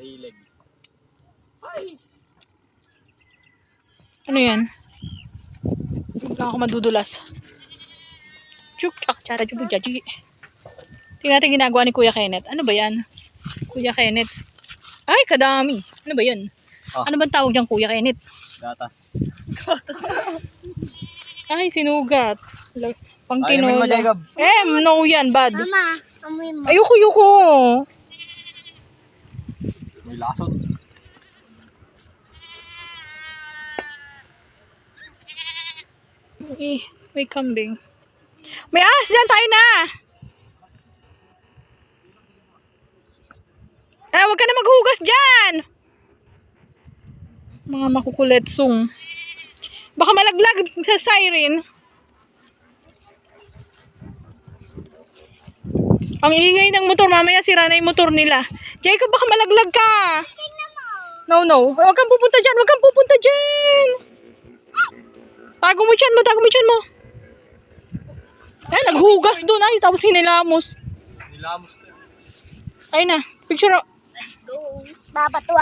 Mahilig. Ay! Ano yan? Baka ako madudulas. Chuk, akchara, chubu, jaji. Tingnan natin ginagawa ni Kuya Kenneth. Ano ba yan? Kuya Kenneth. Ay, kadami. Ano ba yan? Ah. Ano bang tawag dyan, Kuya Kenneth? Gatas. Ay, sinugat. Pang Ay, naman mo, tinola. Jacob. No yan, bad. Mama, amoy mo. Ayoko. May lason. May kambing. May ahas dyan, tayo na! Huwag ka na maghugas dyan! Mga makukuletsong. Baka malaglag sa siren. Ang ingay ng motor, mamaya sira na yung motor nila. Jacob, baka malaglag ka! No. Huwag kang pupunta dyan, Tago mo dyan mo. Ay, naghugas doon ay, tapos hinilamos. Nilamos ko. Ay na, picture. Let's go. Babatuwa.